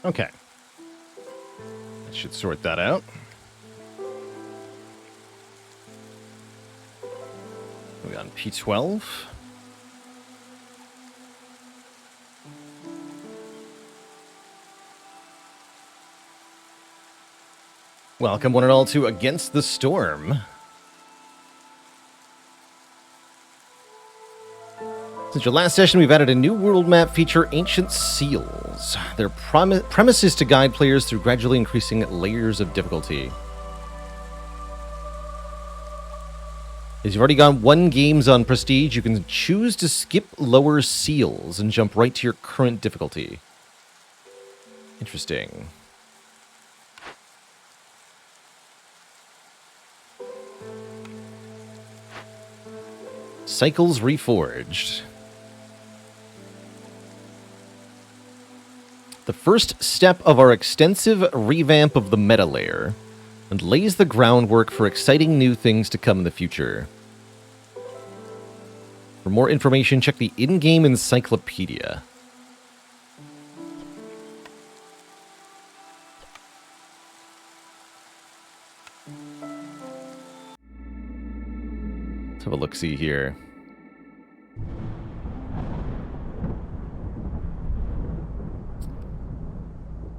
Okay. That should sort that out. We got P12. Welcome one and all to Against the Storm. Since your last session, we've added a new world map feature, Ancient Seals. Their premise is to guide players through gradually increasing layers of difficulty. As you've already gone 1 games on Prestige, you can choose to skip lower seals and jump right to your current difficulty. Interesting. Cycles Reforged. The first step of our extensive revamp of the meta layer, and lays the groundwork for exciting new things to come in the future. For more information, check the in-game encyclopedia. Let's have a look-see here.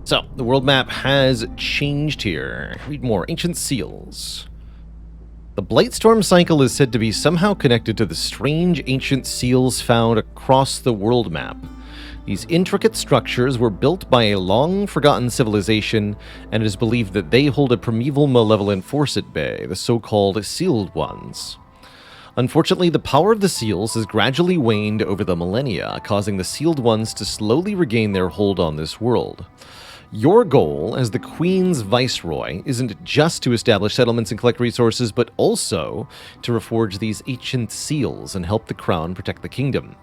So, the world map has changed here. Read more. Ancient Seals. The Blightstorm cycle is said to be somehow connected to the strange ancient seals found across the world map. These intricate structures were built by a long-forgotten civilization, and it is believed that they hold a primeval malevolent force at bay, the so-called Sealed Ones. Unfortunately, the power of the seals has gradually waned over the millennia, causing the Sealed Ones to slowly regain their hold on this world. Your goal as the Queen's Viceroy isn't just to establish settlements and collect resources, but also to reforge these ancient seals and help the Crown protect the kingdom.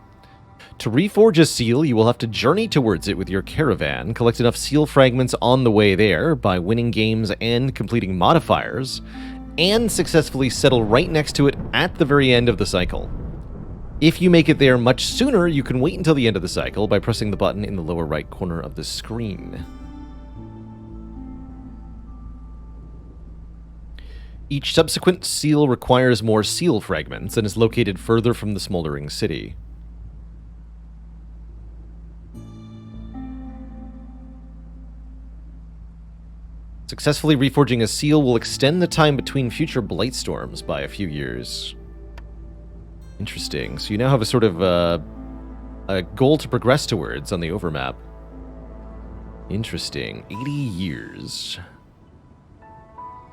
To reforge a seal, you will have to journey towards it with your caravan, collect enough seal fragments on the way there by winning games and completing modifiers, and successfully settle right next to it at the very end of the cycle. If you make it there much sooner, you can wait until the end of the cycle by pressing the button in the lower right corner of the screen. Each subsequent seal requires more seal fragments and is located further from the smoldering city. Successfully reforging a seal will extend the time between future Blightstorms by a few years. Interesting. So you now have a sort of a goal to progress towards on the overmap. Interesting. 80 years.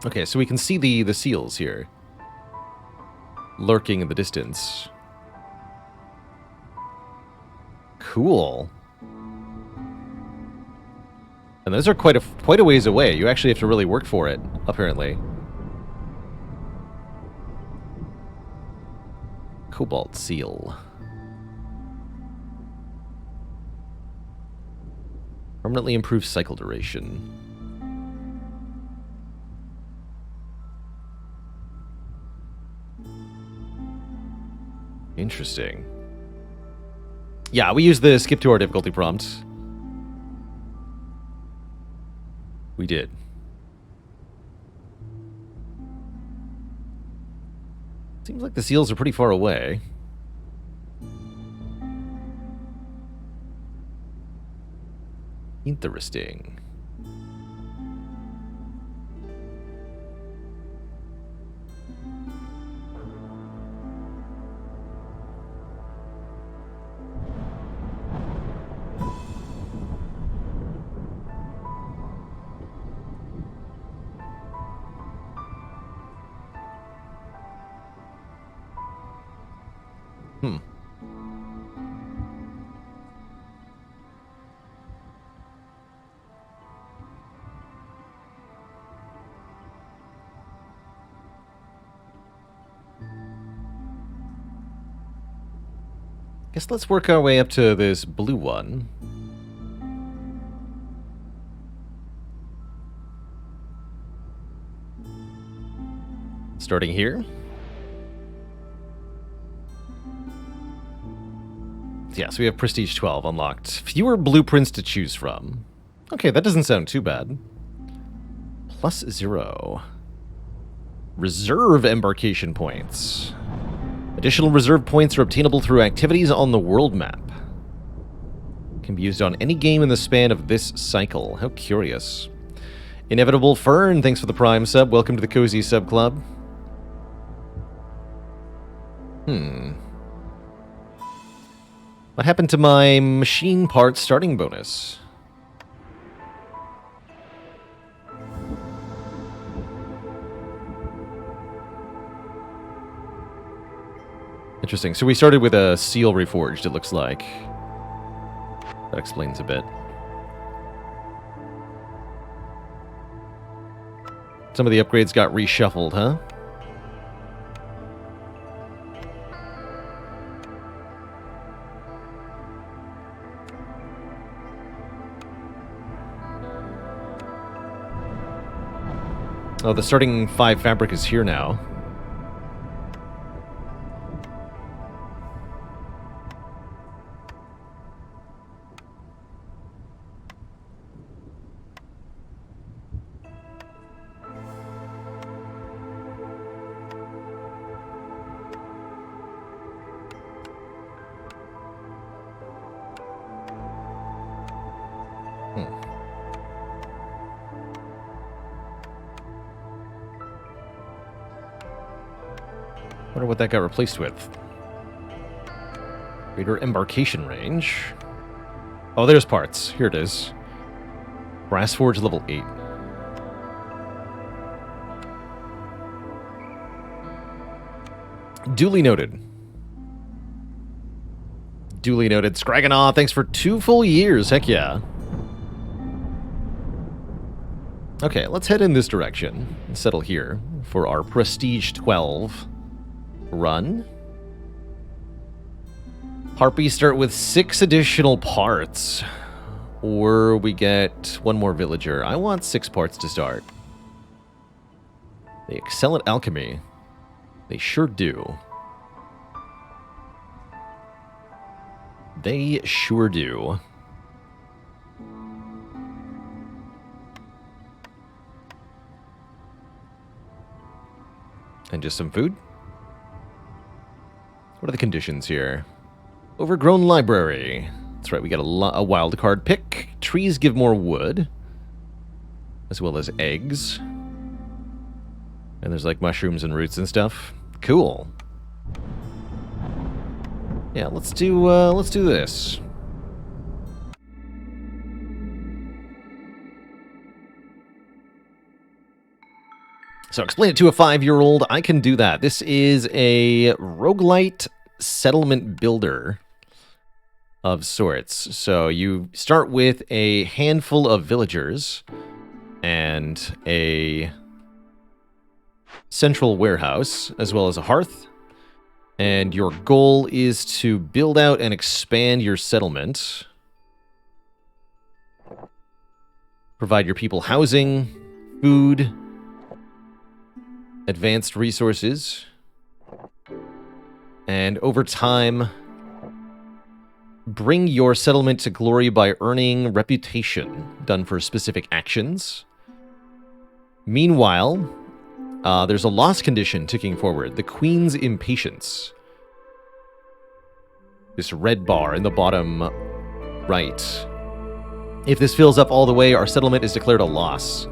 Okay, so we can see the seals here, lurking in the distance. Cool. And those are quite a ways away. You actually have to really work for it, apparently. Cobalt seal. Permanently improves cycle duration. Interesting. Yeah, we use the skip to our difficulty prompt. We did. Seems like the seals are pretty far away. Interesting. Guess let's work our way up to this blue one. Starting here. Yeah, so we have Prestige 12 unlocked. Fewer blueprints to choose from. Okay, that doesn't sound too bad. +0. Reserve embarkation points. Additional reserve points are obtainable through activities on the world map. Can be used on any game in the span of this cycle. How curious. Inevitable Fern, thanks for the Prime sub. Welcome to the Cozy Sub Club. What happened to my machine parts starting bonus? Interesting. So we started with a seal reforged, it looks like. That explains a bit. Some of the upgrades got reshuffled, huh? Oh, the starting 5 fabric is here now. Wonder what that got replaced with. Greater embarkation range. Oh, there's parts. Here it is. Brass Forge level 8. Duly noted. Duly noted. Scraganaw, thanks for 2 full years. Heck yeah. Okay, let's head in this direction and settle here for our Prestige 12 run. Harpies start with 6 additional parts. Or we get 1 more villager. I want 6 parts to start. They excel at alchemy. They sure do. They sure do. And just some food. What are the conditions here? Overgrown library. That's right, we got a wild card pick. Trees give more wood. As well as eggs. And there's like mushrooms and roots and stuff. Cool. Yeah, let's do this. So explain it to a 5-year-old. I can do that. This is a roguelite settlement builder of sorts. So you start with a handful of villagers and a central warehouse, as well as a hearth. And your goal is to build out and expand your settlement. Provide your people housing, food, advanced resources, and over time, bring your settlement to glory by earning reputation done for specific actions. Meanwhile, there's a loss condition ticking forward, the Queen's Impatience. This red bar in the bottom right. If this fills up all the way, our settlement is declared a loss,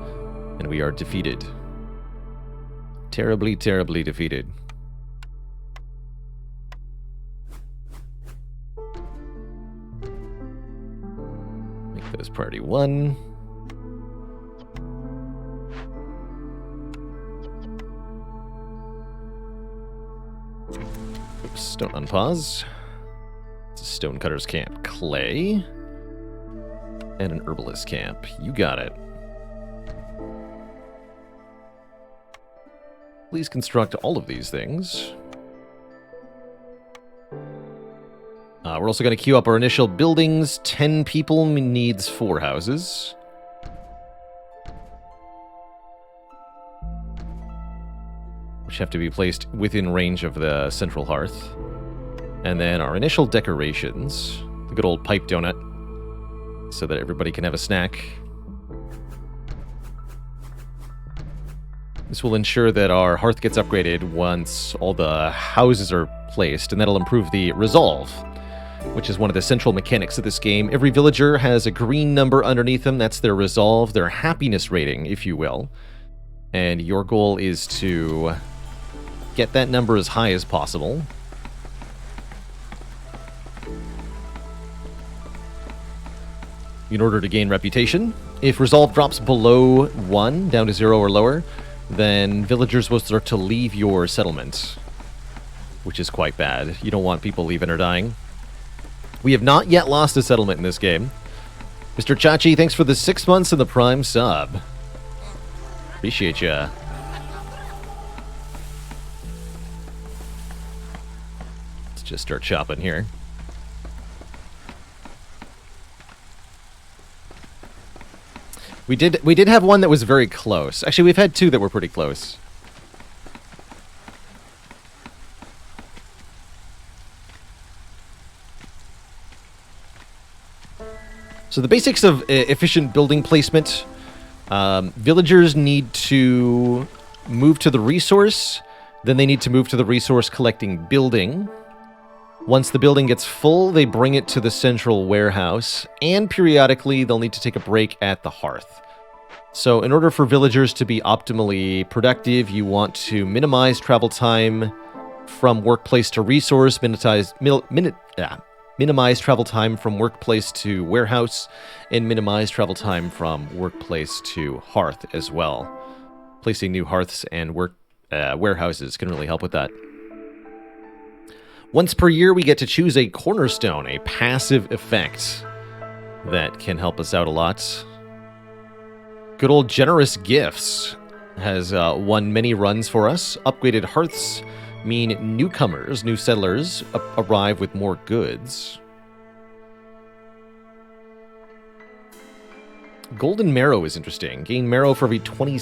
and we are defeated. Terribly, terribly defeated. Make those party 1. Oops, don't unpause. It's a stonecutter's camp. Clay. And an herbalist camp. You got it. Please construct all of these things. We're also going to queue up our initial buildings. 10 people needs 4 houses. Which have to be placed within range of the central hearth. And then our initial decorations. The good old pipe donut. So that everybody can have a snack This will ensure that our hearth gets upgraded once all the houses are placed, and that'll improve the resolve, which is one of the central mechanics of this game. Every villager has a green number underneath them. That's their resolve, their happiness rating, if you will. And your goal is to get that number as high as possible. In order to gain reputation. If resolve drops below 1, down to 0 or lower, then villagers will start to leave your settlement, which is quite bad. You don't want people leaving or dying. We have not yet lost a settlement in this game. Mr. Chachi, thanks for the 6 months and the Prime sub. Appreciate ya. Let's just start chopping here. We did have one that was very close. Actually, we've had 2 that were pretty close. So the basics of efficient building placement. Villagers need to move to the resource. Then they need to move to the resource collecting building. Once the building gets full, they bring it to the central warehouse. And periodically, they'll need to take a break at the hearth. So in order for villagers to be optimally productive, you want to minimize travel time from workplace to resource, minimize travel time from workplace to warehouse, and minimize travel time from workplace to hearth as well. Placing new hearths and warehouses can really help with that. Once per year, we get to choose a cornerstone, a passive effect that can help us out a lot. Good old Generous Gifts has won many runs for us. Upgraded hearths mean newcomers, new settlers, arrive with more goods. Golden Marrow is interesting. Gain marrow for every 20...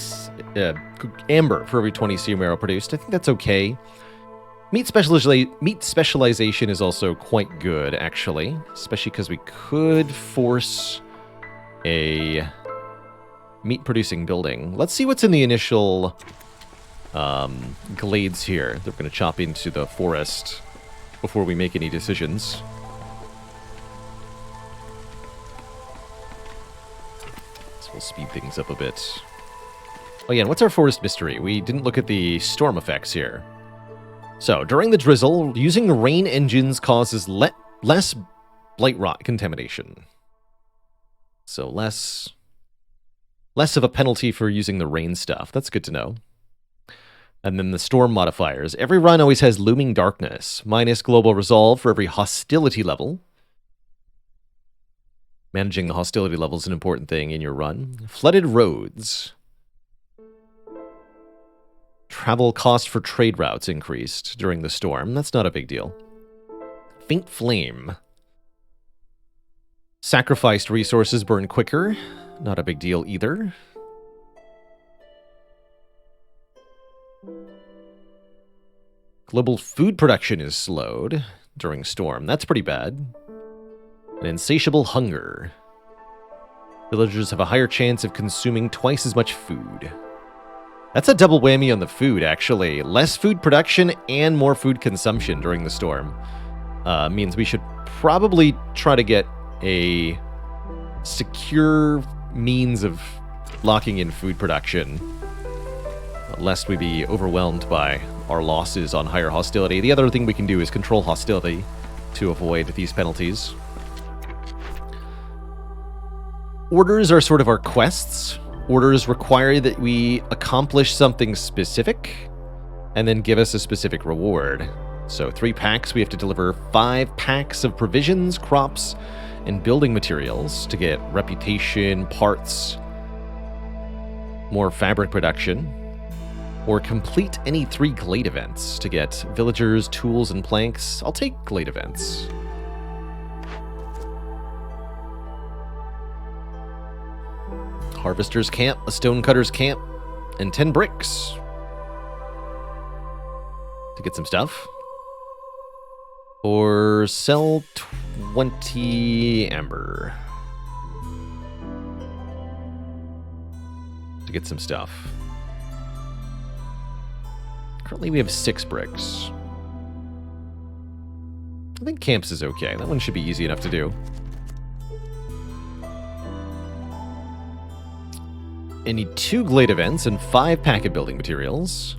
amber for every 20 sea marrow produced. I think that's okay. Meat specialization is also quite good, actually. Especially because we could force a meat-producing building. Let's see what's in the initial glades here. They're going to chop into the forest before we make any decisions. So we'll speed things up a bit. Oh yeah, and what's our forest mystery? We didn't look at the storm effects here. So, during the drizzle, using rain engines causes less blight rot contamination. So less of a penalty for using the rain stuff. That's good to know. And then the storm modifiers. Every run always has looming darkness, minus global resolve for every hostility level. Managing the hostility level is an important thing in your run. Flooded roads. Travel cost for trade routes increased during the storm. That's not a big deal. Faint flame. Sacrificed resources burn quicker. Not a big deal either. Global food production is slowed during storm. That's pretty bad. An insatiable hunger. Villagers have a higher chance of consuming twice as much food. That's a double whammy on the food, actually. Less food production and more food consumption during the storm. Means we should probably try to get a secure means of locking in food production, lest we be overwhelmed by our losses on higher hostility. The other thing we can do is control hostility to avoid these penalties. Orders are sort of our quests. Orders require that we accomplish something specific and then give us a specific reward. So 3 packs, we have to deliver 5 packs of provisions, crops, and building materials to get reputation, parts, more fabric production, or complete any 3 glade events to get villagers, tools, and planks. I'll take glade events. Harvester's camp, a stonecutter's camp, and 10 bricks to get some stuff. Or sell 20 amber to get some stuff. Currently we have 6 bricks. I think camps is okay. That one should be easy enough to do. I need 2 Glade events and 5 packet building materials.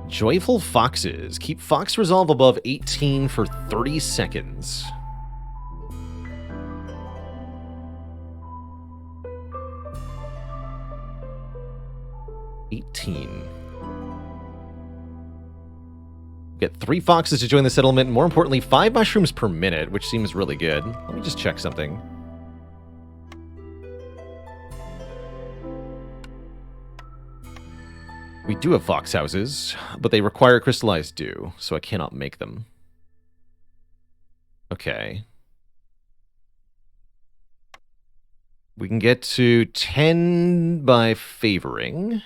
Joyful Foxes. Keep Fox Resolve above 18 for 30 seconds. Get 3 foxes to join the settlement, and more importantly, 5 mushrooms per minute, which seems really good. Let me just check something. We do have fox houses, but they require crystallized dew, so I cannot make them. Okay. We can get to 10 by favoring.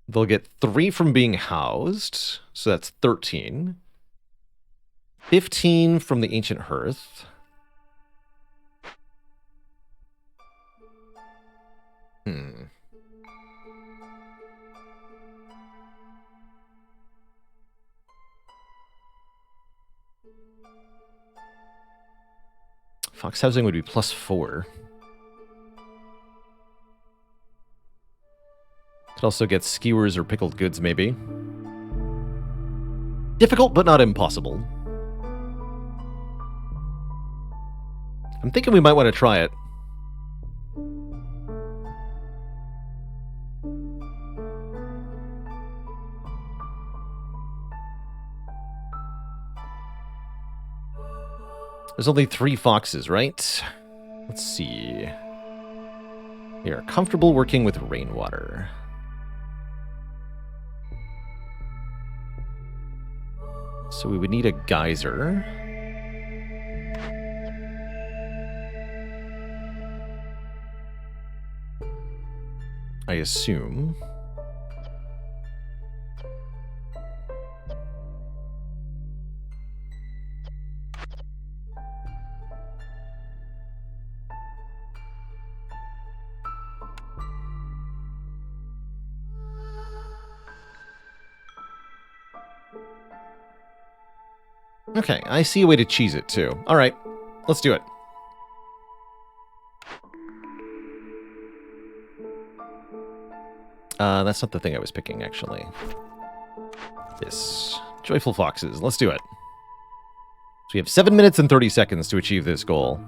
They'll get 3 from being housed, so that's 13. 15 from the ancient hearth. Fox housing would be +4. Could also get skewers or pickled goods, maybe. Difficult, but not impossible. I'm thinking we might want to try it. There's only 3 foxes, right? Let's see. They are comfortable working with rainwater. So we would need a geyser. I assume. Okay, I see a way to cheese it, too. Alright, let's do it. That's not the thing I was picking, actually. This. Joyful Foxes. Let's do it. So we have 7 minutes and 30 seconds to achieve this goal.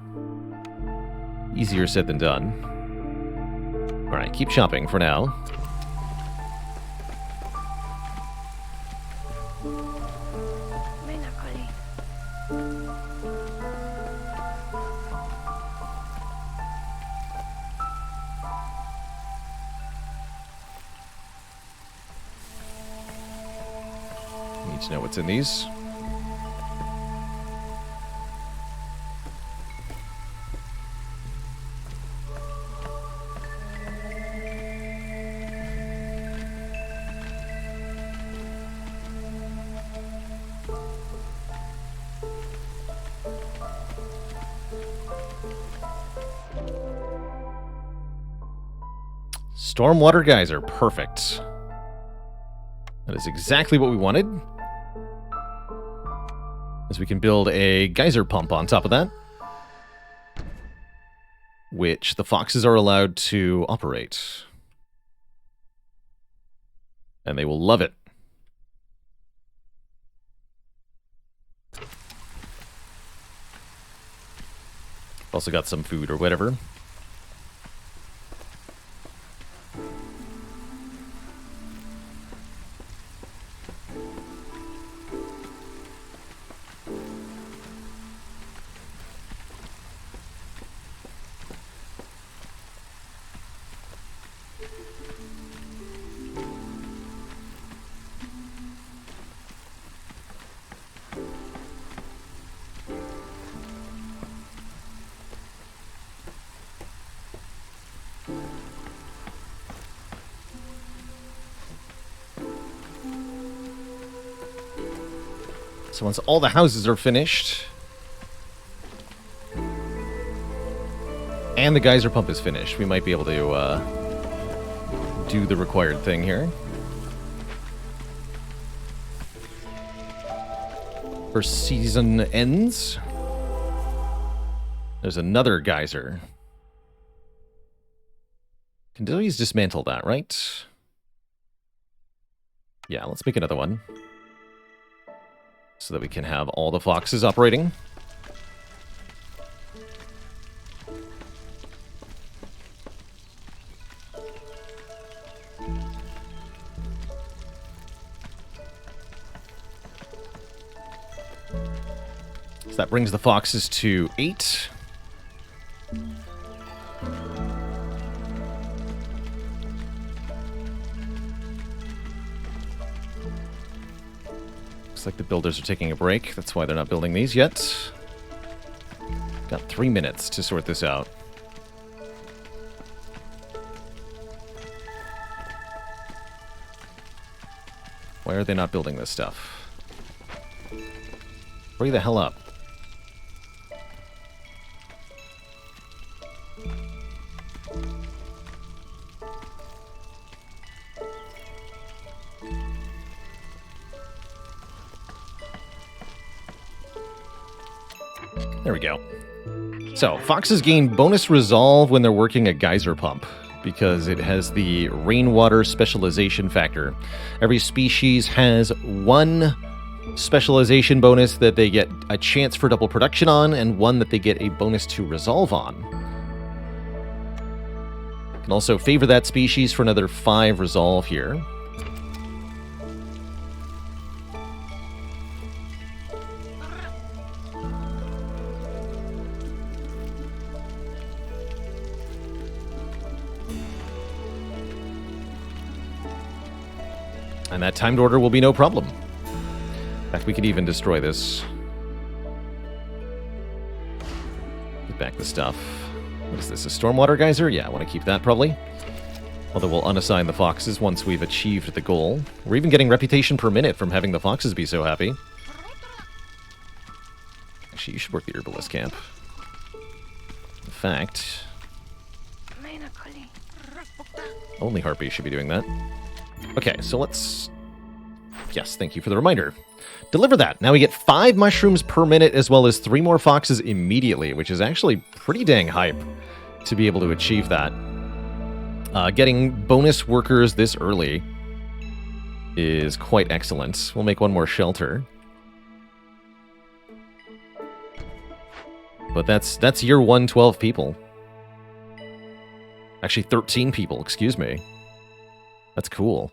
Easier said than done. Alright, keep shopping for now. To know what's in these. Stormwater geyser, perfect. That is exactly what we wanted. As we can build a geyser pump on top of that, which the foxes are allowed to operate. And they will love it. Also got some food or whatever. So once all the houses are finished, and the geyser pump is finished, we might be able to do the required thing here. First season ends. There's another geyser. Can Dilly's dismantle that, right? Yeah, let's make another one. So that we can have all the foxes operating. So that brings the foxes to 8. Looks like the builders are taking a break. That's why they're not building these yet. Got 3 minutes to sort this out. Why are they not building this stuff? Hurry the hell up. There we go. So, foxes gain bonus resolve when they're working a geyser pump, because it has the rainwater specialization factor. Every species has one specialization bonus that they get a chance for double production on, and one that they get a bonus to resolve on. You can also favor that species for another 5 resolve here. And that timed order will be no problem. In fact, we could even destroy this. Get back the stuff. What is this, a stormwater geyser? Yeah, I want to keep that probably. Although we'll unassign the foxes once we've achieved the goal. We're even getting reputation per minute from having the foxes be so happy. Actually, you should work the herbalist camp. In fact, only Harpy should be doing that. Okay, so let's... Yes, thank you for the reminder. Deliver that. Now we get 5 mushrooms per minute as well as 3 more foxes immediately, which is actually pretty dang hype to be able to achieve that. Getting bonus workers this early is quite excellent. We'll make 1 more shelter. But that's year 1, 12 people. Actually, 13 people, excuse me. That's cool.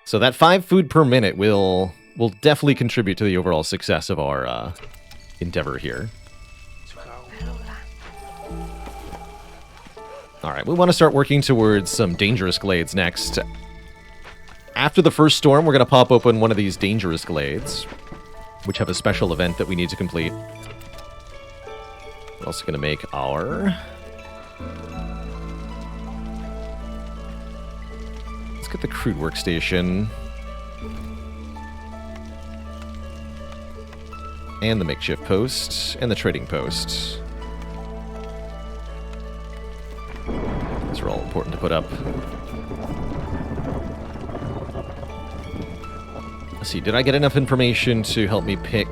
So that 5 food per minute will definitely contribute to the overall success of our endeavor here. Alright, we want to start working towards some dangerous glades next. After the first storm, we're going to pop open one of these dangerous glades, which have a special event that we need to complete. We're also going to make our... Let's get the crude workstation. And the makeshift post. And the trading post. These are all important to put up. Let's see, did I get enough information to help me pick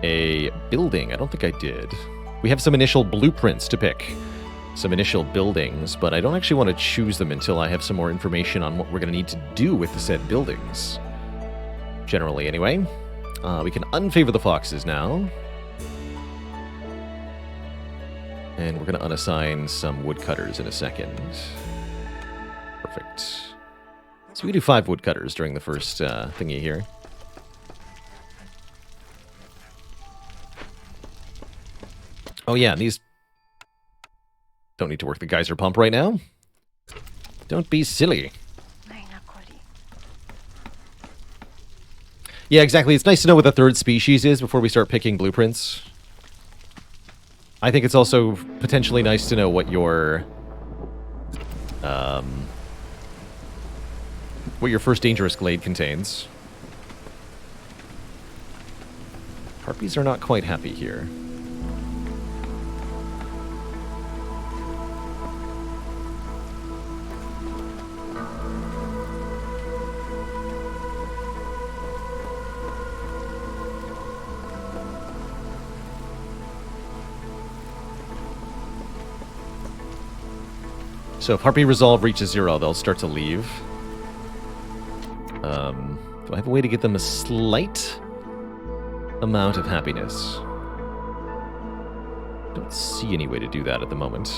a building? I don't think I did. We have some initial blueprints to pick. Some initial buildings, but I don't actually want to choose them until I have some more information on what we're going to need to do with the said buildings. Generally, anyway. We can unfavor the foxes now. And we're going to unassign some woodcutters in a second. Perfect. So we do 5 woodcutters during the first thingy here. Oh yeah, these... Don't need to work the geyser pump right now. Don't be silly. Yeah, exactly. It's nice to know what the 3rd species is before we start picking blueprints. I think it's also potentially nice to know what your first dangerous glade contains. Harpies are not quite happy here. So if Harpy Resolve reaches 0, they'll start to leave. Do I have a way to get them a slight amount of happiness? Don't see any way to do that at the moment.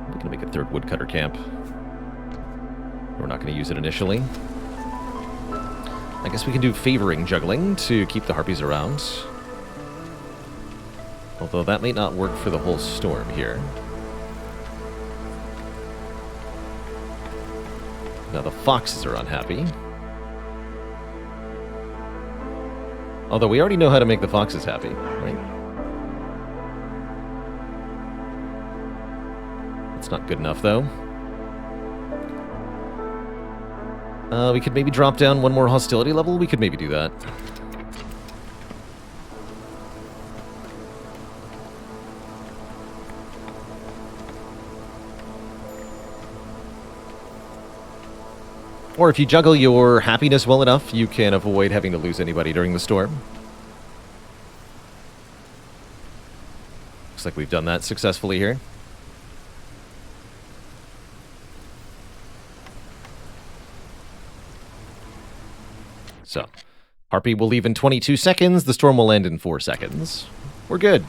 We're gonna make a 3rd woodcutter camp. We're not gonna use it initially. I guess we can do favoring juggling to keep the harpies around. Although that may not work for the whole storm here. Now the foxes are unhappy. Although we already know how to make the foxes happy, right? That's not good enough, though. We could maybe drop down one more hostility level. We could maybe do that. Or if you juggle your happiness well enough, you can avoid having to lose anybody during the storm. Looks like we've done that successfully here. So, Harpy will leave in 22 seconds. The storm will end in 4 seconds. We're good.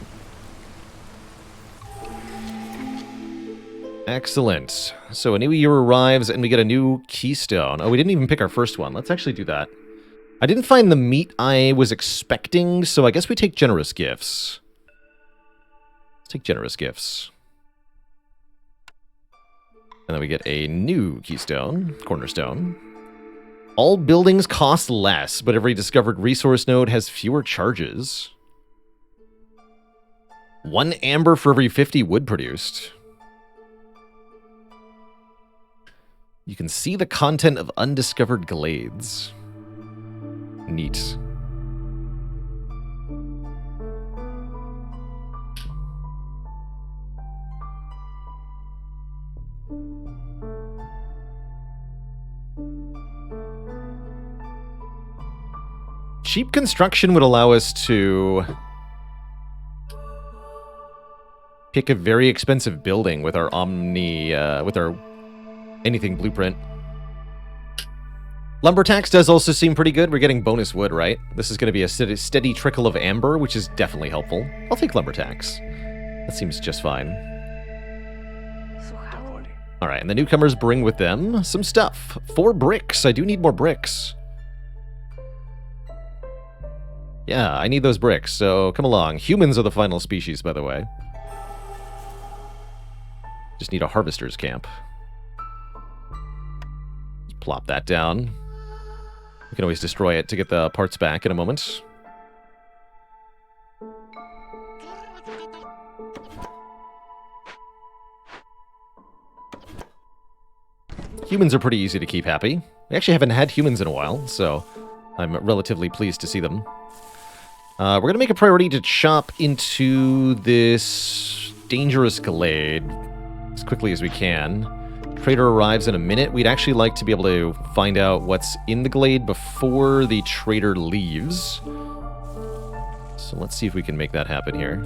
Excellent. So a new year arrives and we get a new keystone. Oh, we didn't even pick our first one. Let's actually do that. I didn't find the meat I was expecting, so I guess we take generous gifts. Let's take generous gifts. And then we get a new keystone, cornerstone. All buildings cost less, but every discovered resource node has fewer charges. 1 amber for every 50 wood produced. You can see the content of undiscovered glades. Neat. Cheap construction would allow us to pick a very expensive building with our with our anything blueprint. Lumber tax does also seem pretty good. We're getting bonus wood, right? This is going to be a steady trickle of amber, which is definitely helpful. I'll take lumber tax. That seems just fine. All right, and the newcomers bring with them some stuff. 4 bricks. I do need more bricks. Yeah, I need those bricks, so come along. Humans are the final species, by the way. Just need a harvester's camp. Just plop that down. We can always destroy it to get the parts back in a moment. Humans are pretty easy to keep happy. We actually haven't had humans in a while, so I'm relatively pleased to see them. We're going to make a priority to chop into this dangerous glade as quickly as we can. Trader arrives in a minute. We'd actually like to be able to find out what's in the glade before the trader leaves. So let's see if we can make that happen here.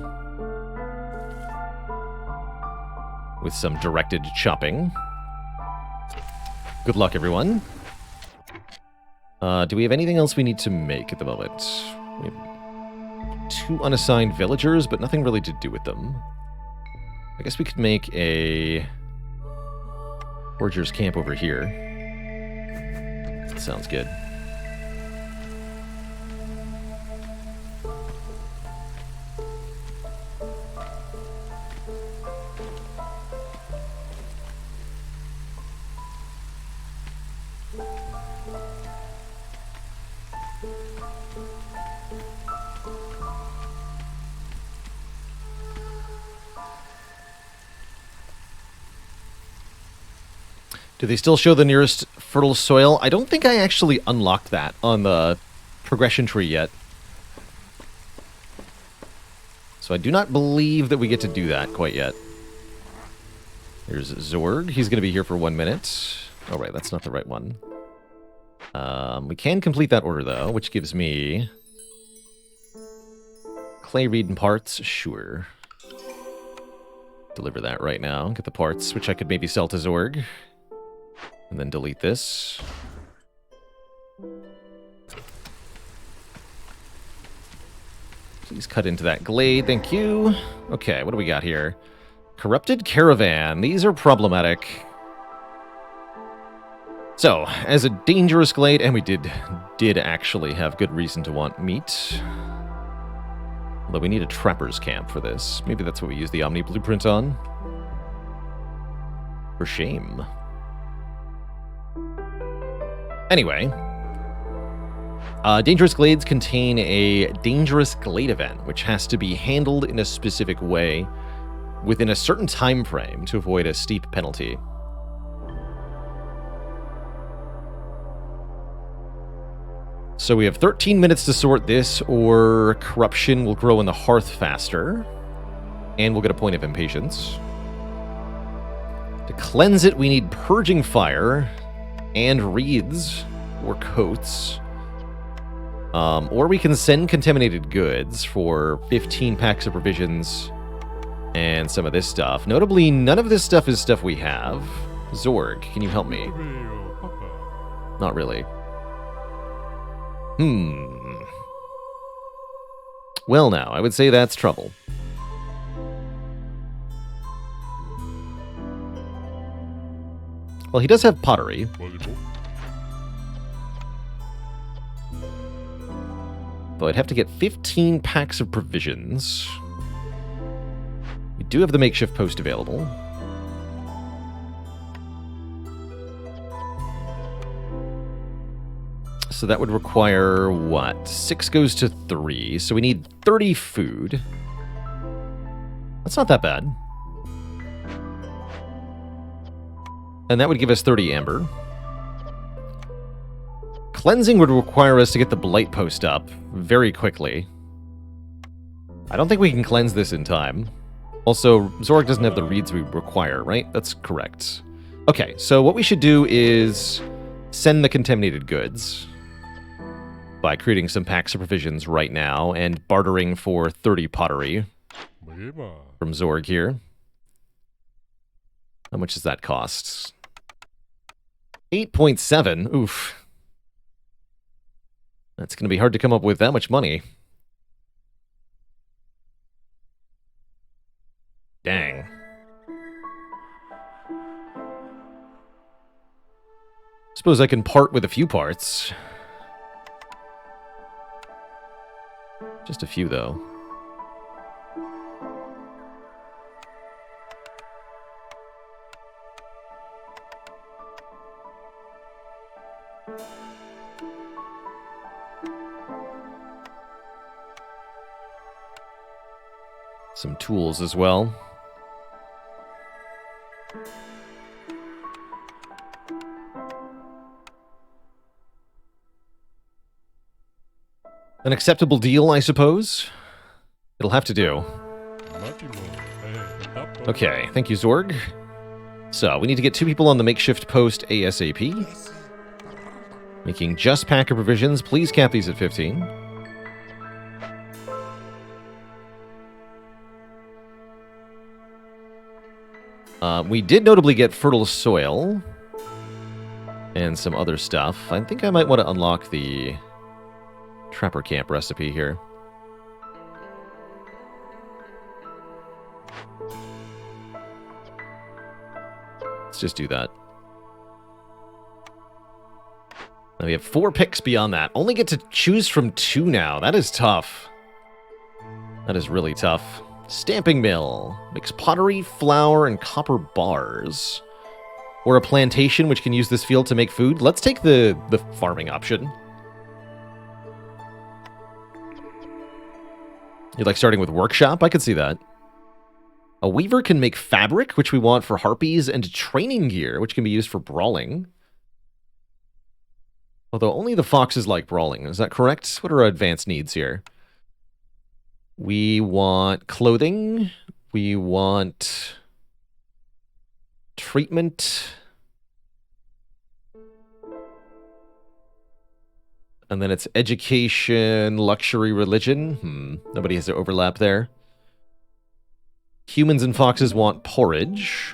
With some directed chopping. Good luck, everyone. Do we have anything else we need to make at the moment? We have 2 unassigned villagers, but nothing really to do with them. I guess we could make a forger's camp over here. That sounds good. Do they still show the nearest fertile soil? I don't think I actually unlocked that on the progression tree yet. So I do not believe that we get to do that quite yet. Here's Zorg. He's going to be here for 1 minute. Oh, right, that's not the right one. We can complete that order, though, which gives me Clay, reed, and parts? Sure. Deliver that right now. Get the parts, which I could maybe sell to Zorg. And then delete this. Please cut into that glade, thank you. Okay, what do we got here? Corrupted Caravan. These are problematic. So, as a dangerous glade, and we did actually have good reason to want meat. Although we need a trapper's camp for this. Maybe that's what we use the Omni blueprint on. For shame. Anyway. Dangerous glades contain a dangerous glade event, which has to be handled in a specific way within a certain time frame to avoid a steep penalty. So we have 13 minutes to sort this, or corruption will grow in the hearth faster, and we'll get a point of impatience. To cleanse it, we need purging fire, and wreaths, or coats. Or we can send contaminated goods for 15 packs of provisions and some of this stuff. Notably, none of this stuff is stuff we have. Zorg, can you help me? Not really. Well now, I would say that's trouble. Well, he does have pottery. Though I'd have to get 15 packs of provisions. We do have the makeshift post available. So that would require, what? 6 goes to 3, so we need 30 food. That's not that bad. And that would give us 30 amber. Cleansing would require us to get the blight post up very quickly. I don't think we can cleanse this in time. Also, Zorg doesn't have the reeds we require, right? That's correct. Okay, so what we should do is send the contaminated goods by creating some packs of provisions right now and bartering for 30 pottery from Zorg here. How much does that cost? 8.7. Oof. That's going to be hard to come up with that much money. Dang. Suppose I can part with a few parts. Just a few, though. Some tools as well. An acceptable deal, I suppose? It'll have to do. Okay, thank you, Zorg. So, we need to get 2 people on the makeshift post ASAP. Making just pack of provisions. Please cap these at 15. We did notably get fertile soil and some other stuff. I think I might want to unlock the Trapper Camp recipe here. Let's just do that. And we have 4 picks beyond that. Only get to choose from 2 now. That is tough. That is really tough. Stamping mill. Makes pottery, flour, and copper bars. Or a plantation which can use this field to make food. Let's take the farming option. You'd like starting with workshop? I could see that. A weaver can make fabric, which we want for harpies, and training gear, which can be used for brawling. Although only the foxes like brawling. Is that correct? What are our advanced needs here? We want clothing. We want treatment. And then it's education, luxury, religion. Nobody has to overlap there. Humans and foxes want porridge.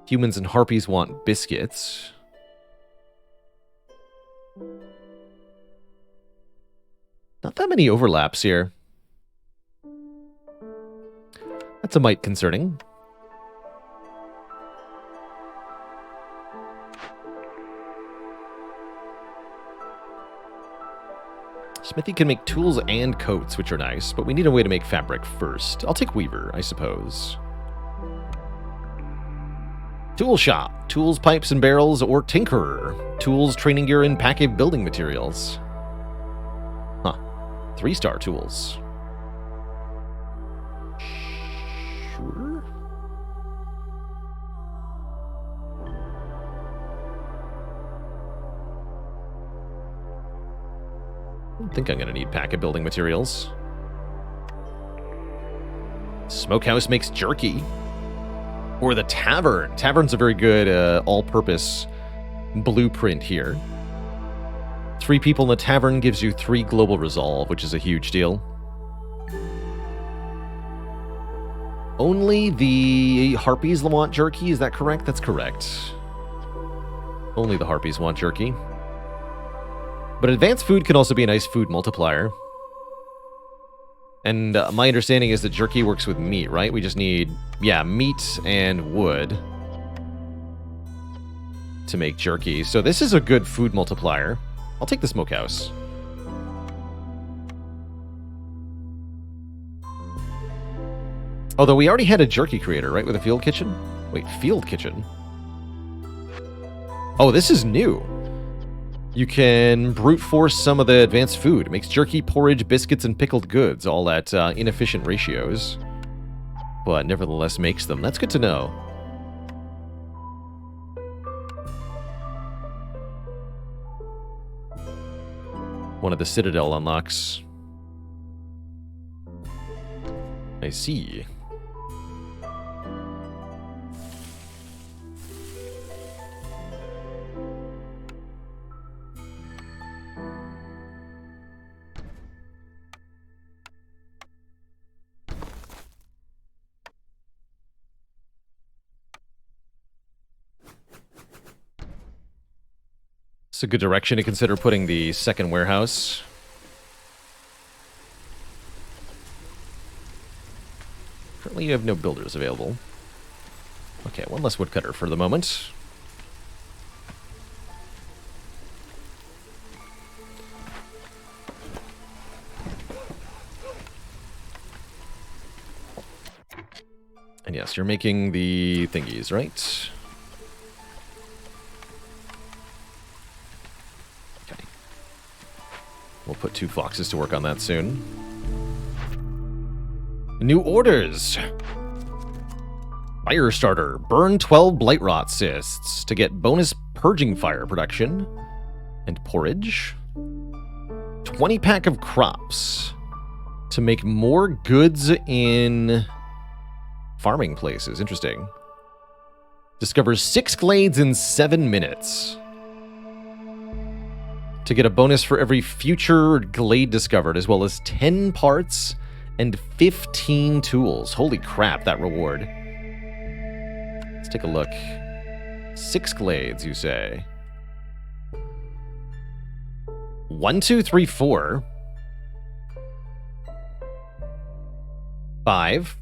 Humans and harpies want biscuits. Not that many overlaps here. That's a mite concerning. Smithy can make tools and coats, which are nice, but we need a way to make fabric first. I'll take Weaver, I suppose. Tool shop. Tools, pipes, and barrels, or Tinkerer. Tools, training gear, and packaged building materials. Huh. 3-star tools. Sure. I don't think I'm going to need packaged building materials. Smokehouse makes jerky. Or the tavern. Tavern's a very good all-purpose blueprint here. 3 people in the tavern gives you 3 global resolve, which is a huge deal. Only the harpies want jerky, is that correct? That's correct. Only the harpies want jerky. But advanced food can also be a nice food multiplier. And my understanding is that jerky works with meat, right? We just need, yeah, meat and wood to make jerky. So this is a good food multiplier. I'll take the smokehouse. Although we already had a jerky creator, right? With a field kitchen? Wait, field kitchen? Oh, this is new. You can brute force some of the advanced food. It makes jerky, porridge, biscuits, and pickled goods, all at inefficient ratios. But nevertheless makes them. That's good to know. One of the Citadel unlocks. I see. It's a good direction to consider putting the second warehouse. Currently you have no builders available. Okay, one less woodcutter for the moment. And yes, you're making the thingies, right? Okay. We'll put 2 foxes to work on that soon. New orders! Firestarter. Burn 12 blight rot cysts to get bonus purging fire production. And porridge. 20 pack of crops to make more goods in farming places. Interesting. Discovers 6 glades in 7 minutes. To get a bonus for every future glade discovered, as well as 10 parts and 15 tools. Holy crap, that reward. Let's take a look. 6 glades, you say? 1, 2, 3, 4. 5.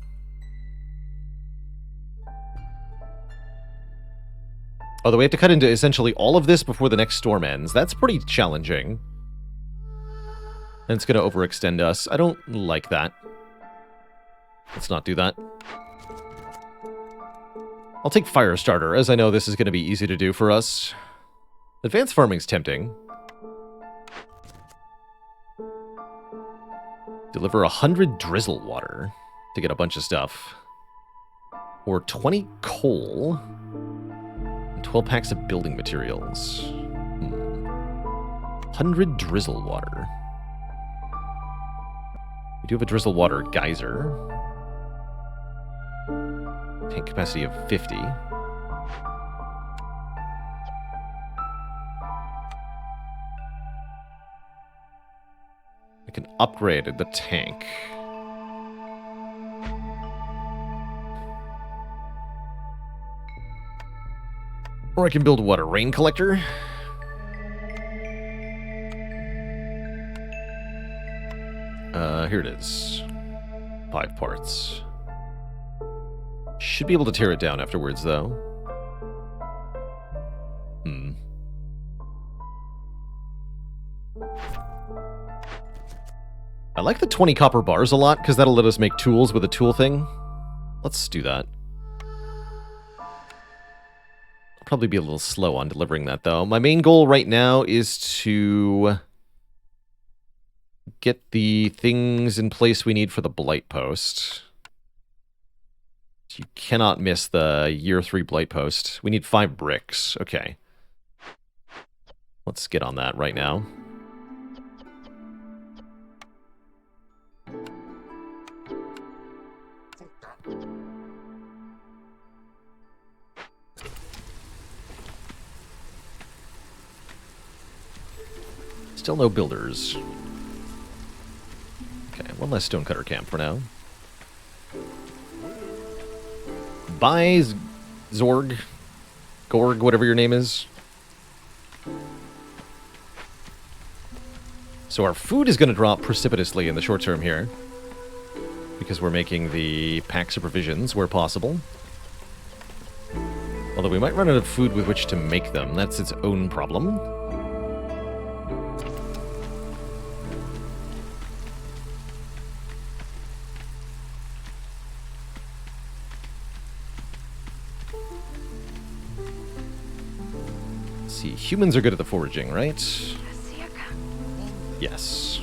Although we have to cut into essentially all of this before the next storm ends. That's pretty challenging. And it's going to overextend us. I don't like that. Let's not do that. I'll take Firestarter, as I know this is going to be easy to do for us. Advanced farming's tempting. Deliver 100 drizzle water to get a bunch of stuff. Or 20 coal. And 12 packs of building materials. 100 drizzle water. We do have a drizzle water geyser. Tank capacity of 50. I can upgrade the tank. Or I can build, what, a rain collector? Here it is. 5 parts. Should be able to tear it down afterwards, though. I like the 20 copper bars a lot, because that'll let us make tools with a tool thing. Let's do that. I'll probably be a little slow on delivering that, though. My main goal right now is to get the things in place we need for the Blight Post. You cannot miss the Year 3 Blight Post. We need 5 bricks. Okay. Let's get on that right now. Still no builders. Okay, one less stonecutter camp for now. Bye, Zorg. Gorg, whatever your name is. So our food is going to drop precipitously in the short term here, because we're making the packs of provisions where possible. Although we might run out of food with which to make them. That's its own problem. Let's see, humans are good at the foraging, right? Yes.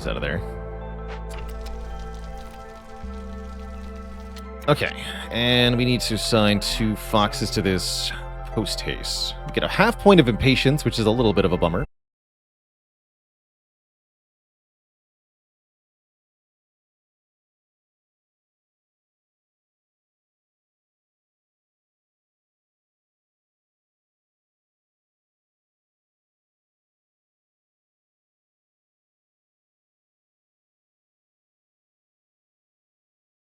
Out of there. Okay, and we need to assign 2 foxes to this post haste. We get a half point of impatience, which is a little bit of a bummer.